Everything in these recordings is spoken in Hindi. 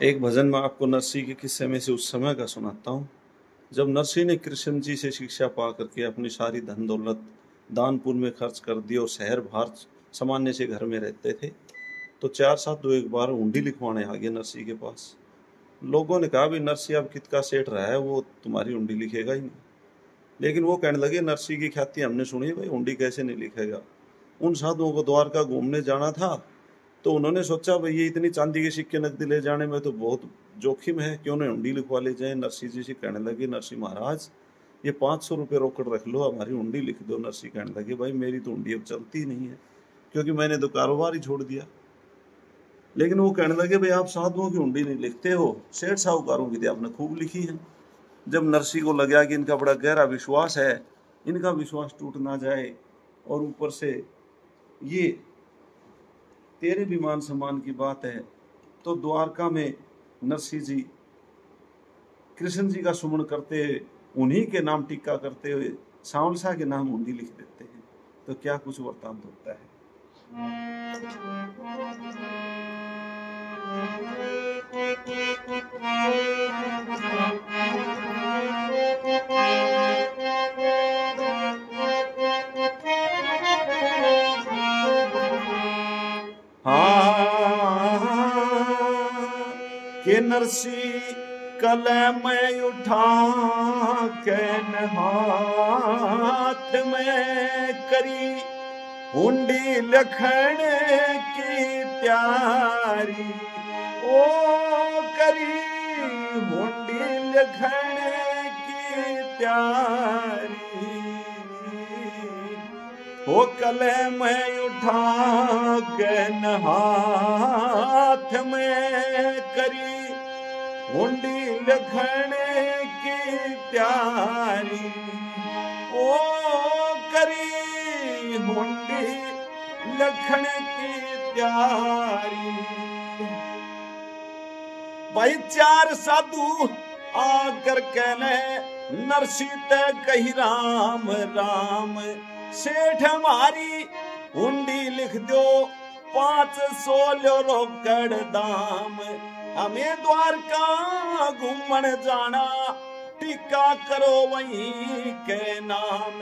एक भजन में आपको नरसी के किस्से में से उस समय का सुनाता हूँ जब नरसी ने कृष्ण जी से शिक्षा पा करके अपनी सारी धन दौलत दानपुर में खर्च कर दी और शहर बाहर सामान्य से घर में रहते थे। तो 4 साधु एक बार हुंडी लिखवाने आ गए नरसी के पास। लोगों ने कहा, भाई नरसी अब कित का सेठ रहा है, वो तुम्हारी हुंडी लिखेगा ही नहीं। लेकिन वो कहने लगे, नरसी की ख्याति हमने सुनी है, भाई हुंडी कैसे नहीं लिखेगा। उन साधुओं को द्वारका घूमने जाना था, तो उन्होंने सोचा भाई ये इतनी चांदी के सिक्के नकदी ले जाने में तो बहुत जोखिम है, क्यों न हुंडी लिखवा ले जाए। नरसी जी से कहने लगे, नरसी महाराज ये 500 रुपये रोकड़ रख लो, हमारी हुंडी लिख दो। नरसी कहने लगे, भाई मेरी तो हुंडी अब चलती नहीं है, क्योंकि मैंने तो कारोबार ही छोड़ दिया। लेकिन वो कहने लगे, भाई आप साधुओं की हुंडी नहीं लिखते हो, सेठ साहूकारों की आपने खूब लिखी है। जब नरसी को लगा कि इनका बड़ा गहरा विश्वास है, इनका विश्वास टूट ना जाए, और ऊपर से ये तेरे भी मान सम्मान की बात है, तो द्वारका में नरसी जी कृष्ण जी का सुमन करते हुए, उन्हीं के नाम टीका करते हुए सांवलसा के नाम हुंडी लिख देते हैं। तो क्या कुछ वृतांत होता है। के नरसी कलम उठा के हाथ में करी हुंडी लखन की तैयारी। ओ करी हुंडी लखन की तैयारी। ओ कलम उठा के हाथ में करी हुंडी लखन की तैयारी। ओ करी हुंडी लखन की तैयारी। भाई 4 साधु आकर कहने, नरसी ते कही राम राम, सेठ हमारी हुंडी लिख दो, 500 लो रोकड़ दाम। हमें द्वारका घूमन जाना, टीका करो वहीं के नाम।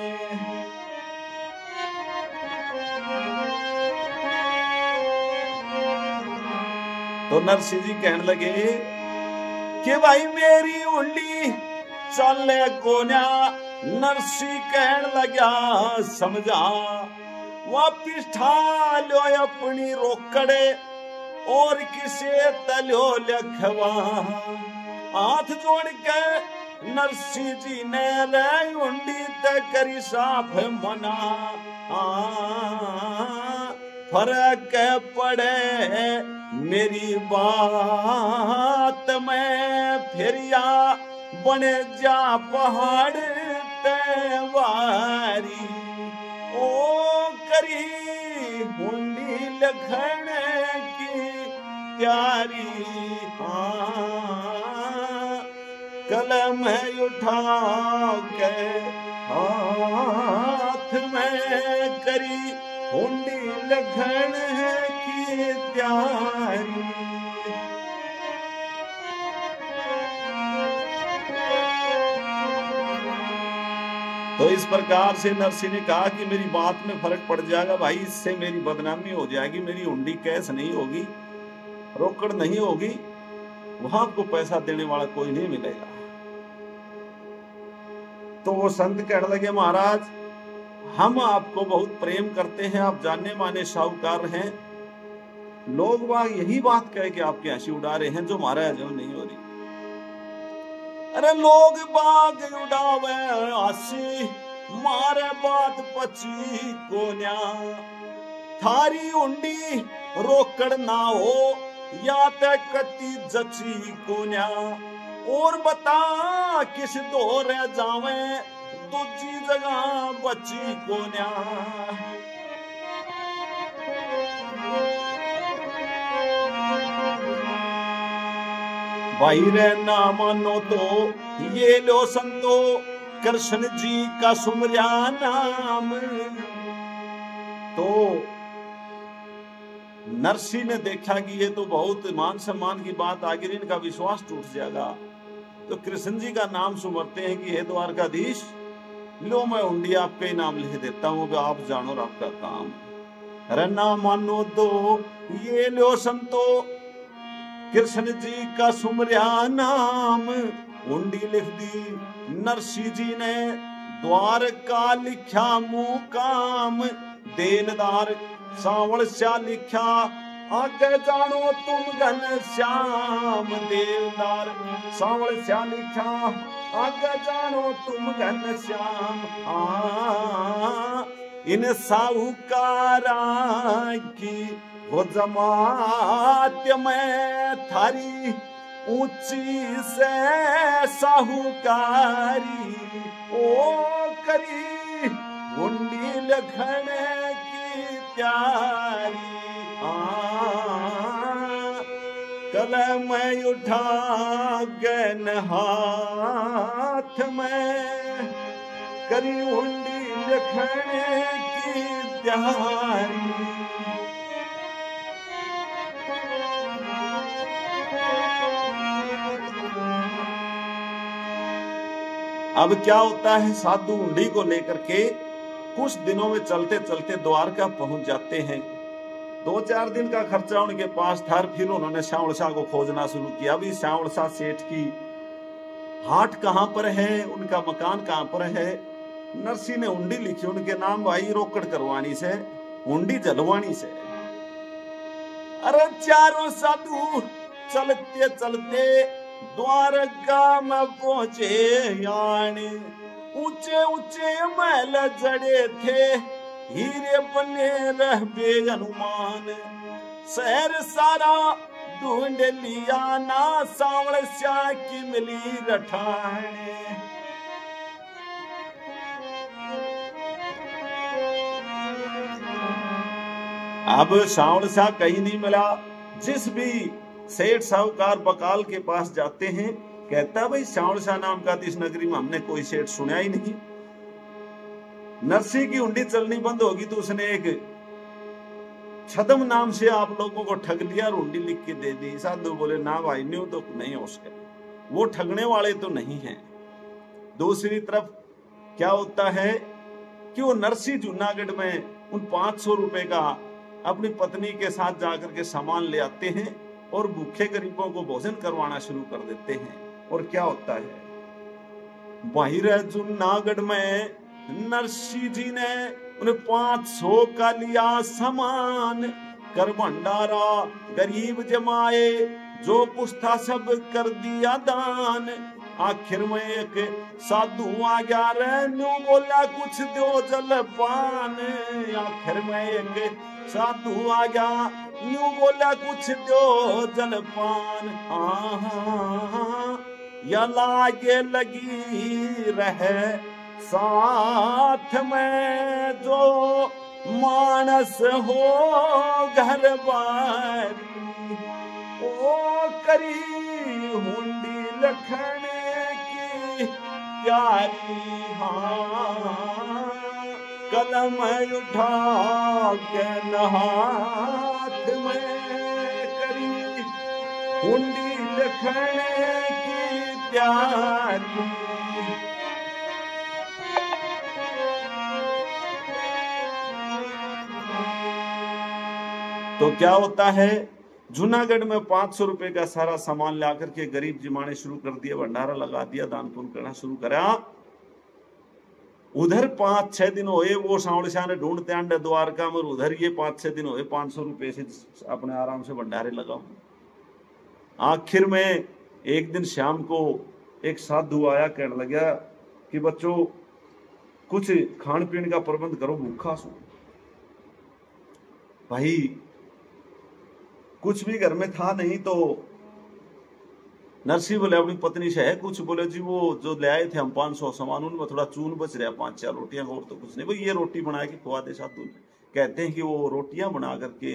तो नरसी जी कहने लगे कि भाई मेरी हुंडी चले कोन्या। नरसी कहने लगा, समझा वापिस ठा लो अपनी रोकड़े, और किसे तलो लखवा। हाथ जोड़ के नरसी जी ने हुंडी ते करी साफ मना। फर्क पड़े मेरी बात में, फिरिया बने जा पहाड़ तेवारी। ओ करी हुंडी लखन की तैयारी। कलम उठा के हाथ में करी हुंडी लखन की तैयारी। तो इस प्रकार से नरसी ने कहा कि मेरी बात में फर्क पड़ जाएगा भाई, इससे मेरी बदनामी हो जाएगी, मेरी हुंडी कैश नहीं होगी, रोकड़ नहीं होगी, वहां को पैसा देने वाला कोई नहीं मिलेगा। तो वो संत कहने लगे, महाराज हम आपको बहुत प्रेम करते हैं, आप जानने माने साहूकार हैं, लोग वहां यही बात कह के आपकी हंसी उड़ा रहे हैं जो महाराज जो नहीं हो रही। अरे लोग बाग उड़ावे हंसी, मारे बात पची कोन्या। थारी हुंडी रोकड़ ना हो, या ते कती जची कोन्या। और बता किस दौर जावे, दूजी जगह बची कोन्या। भाई रे ना मानो तो ये लो संतो, कृष्ण जी का सुमरिया नाम। तो नरसिंह ने देखा कि ये तो बहुत मान सम्मान की बात, आखिर इनका विश्वास टूट जाएगा, तो कृष्ण जी का नाम सुमरते हैं कि हे द्वारकाधीश, लो मैं हुंडी आपके नाम लिख देता हूँ, आप जानो और आपका काम। अरे ना मानो तो ये लो संतो, कृष्ण जी का सुमरिया नाम, हुंडी लिख दी नरसिंह जी ने, द्वारका लिखा मुकाम, देनदार सावल स्या लिखा, आगे जानो तुम घन श्याम, देवदार सावल स्या लिखा, आगे जानो तुम घन श्याम। इन साहूकारा की वो जमात में थारी ऊंची से साहूकारी, ओ करी हुंडी लिखने की तैयारी, कलम उठा गन हाथ में, करी हुंडी लिखने की तैयारी। अब क्या होता है, साधु हुंडी को लेकर के कुछ दिनों में चलते चलते द्वारका पहुंच जाते हैं। 2-4 दिन का खर्चा उनके पास था, फिर उन्होंने श्यामल शाह को खोजना शुरू किया। अभी श्यामल शाह सेठ की हाट कहां पर है, उनका मकान कहां पर है। नरसिंह ने हुंडी लिखी उनके नाम, भाई रोकड़ करवानी से, हुंडी जलवानी से। अरे चारों साधु चलते चलते द्वारका में पहुंचे यानी, ऊंचे ऊंचे महल जड़े थे, हीरे बने रहबे अनुमान, शहर सारा ढूंढ लिया ना, सावल स्या की मिली रठाने। अब सावल स्या कहीं नहीं मिला। जिस भी सेठ साहूकार बकाल के पास जाते हैं, कहता भाई श्यामल शाह नाम का इस नगरी में हमने कोई सेठ सुना ही नहीं। नरसिंह की हुंडी चलनी बंद होगी तो उसने एक छदम नाम से आप लोगों को ठग लिया और हुंडी लिख के दे दी। साधु बोले ना भाई, न्यू तो नहीं हो सके, वो ठगने वाले तो नहीं हैं। दूसरी तरफ क्या होता है कि वो नरसिंह जूनागढ़ में उन 500 रुपए का अपनी पत्नी के साथ जाकर के सामान ले आते हैं और भूखे गरीबों को भोजन करवाना शुरू कर देते हैं। और क्या होता है, बाहर जूनागढ़ में नरसिंह जी ने उन्हें 500 का लिया सामान, कर भंडारा गरीब जमाए, जो कुछ था सब कर दिया दान। आखिर में एक साधु आ गया रे, न्यू बोला कुछ दो जलपान। आखिर में एक साधु आ गया, न्यू बोला कुछ दो जलपान। या लागे लगी रहे साथ में जो मानस हो घर बारी, ओ करी हुंडी लखने की प्यारी। कलम उठा के हाथ में, करी हुंडी लखने की प्यारी। तो क्या होता है, जूनागढ़ में 500 रुपए का सारा सामान ला करके गरीब जिमाने शुरू कर दिया, भंडारा लगा दिया, दान पुण्य करना शुरू करा। उधर 5-6 दिन हुए, वो श्यामल शाह ने ढूंढते आंडे द्वारका में, उधर ये 5-6 दिन हुए 500 रुपए से अपने आराम से भंडारे लगाओ। आखिर में एक दिन शाम को एक साधु आया, कहने लगा कि बच्चों कुछ खान पीने का प्रबंध करो, भूखा सो। भाई कुछ भी घर में था नहीं, तो नरसिंह बोले अपनी पत्नी से है कुछ, बोले जी वो जो ले आए थे हम 500 सामान, उनमें थोड़ा चून बच रहा, 5-4 रोटियां, और तो कुछ नहीं। भाई ये रोटी बना के खुआ दे साधु। कहते हैं कि वो रोटियां बना करके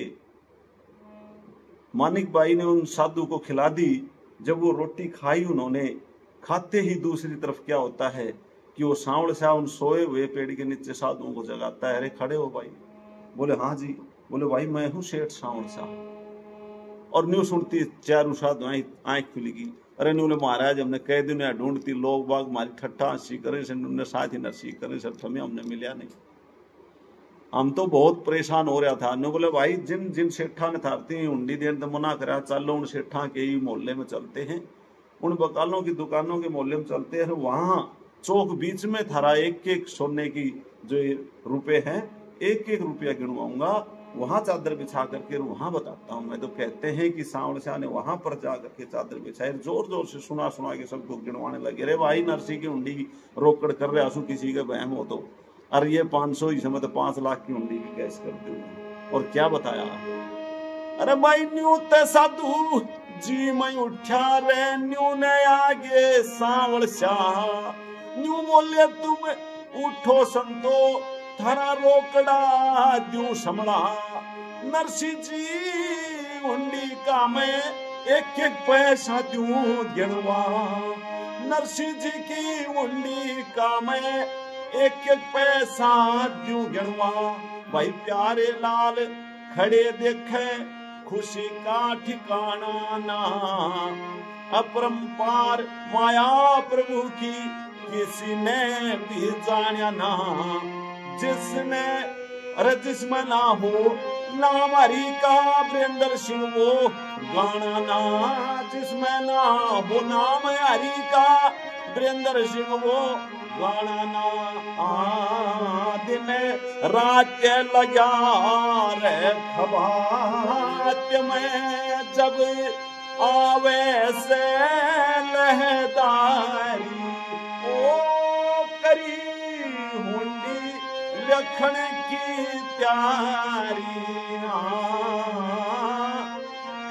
मानिक बाई ने उन साधु को खिला दी। जब वो रोटी खाई उन्होंने, खाते ही दूसरी तरफ क्या होता है कि वो श्यामल शाह उन सोए हुए पेड़ के नीचे साधुओं को जगाता है। अरे खड़े हो भाई। बोले हाँ जी। बोले भाई मैं हूँ सेठ सावण शाह। और न्यू सुनती चारू साधु आंख खुलेगी, अरे न्यू महाराज हमने कह दिन ढूंढती लोग बाग मारी ठट्ठा हंसी करे से साथ ही नरसी करे सर हमें हमने मिला नहीं। हम तो बहुत परेशान हो रहा था। न्यू बोले भाई जिन जिन सेठा ने थारती हुंडी देन तो मना करा, चलो उन सेठा के ही मोहल्ले में चलते हैं, उन बकालों की दुकानों के मोहल्ले में चलते हैं, वहां चौक बीच में थारा एक एक सोने की जो रुपए हैं एक एक रुपया गिनवाऊंगा, वहां चादर बिछा करके वहां बताता हूँ मैं। तो कहते हैं कि सावण शाह ने वहां पर जाकर के चादर बिछाई, जोर जोर से सुना सुना के सबको गिनवाने लगे। अरे भाई नरसी की हुंडी रोकड़ कर रहे आंसू किसी का बहम हो तो, अरे ये 500 ही समय तो 5 लाख की हुंडी भी कैश कर दूंगा। और क्या बताया, अरे भाई न्यू ते साधु जी मैं उठा रे न्यू ने आगे सावण शाह, न्यू बोले तुम उठो संतो थारा रोकड़ा द्यू समला। नरसी जी हुंडी का मैं एक एक पैसा द्यू गिनवा, नरसी जी की हुंडी का मैं एक एक पैसा द्यू गिनवा। भाई प्यारे लाल खड़े देखे खुशी का ठिकाना ना, अपरंपार माया प्रभु की किसी ने भी जाना ना। जिसने अरे जिसमें ना हो नाम हरि का वीरेंद्र सिंह वो गाना ना, जिसमें ना हो नाम हरि का वीरेंद्र सिंह वो गाना ना। दिन रात लगा रे खबात में जब आवे से लहदारी, ओ करी हुंडी लखन की प्यारी।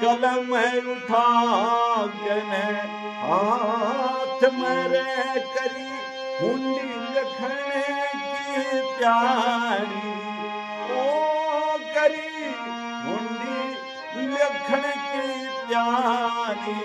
कलम उठा गने हाथ मेरे करी हुंडी लखन की प्यारी, ओ करी हुंडी लखन की प्यारी।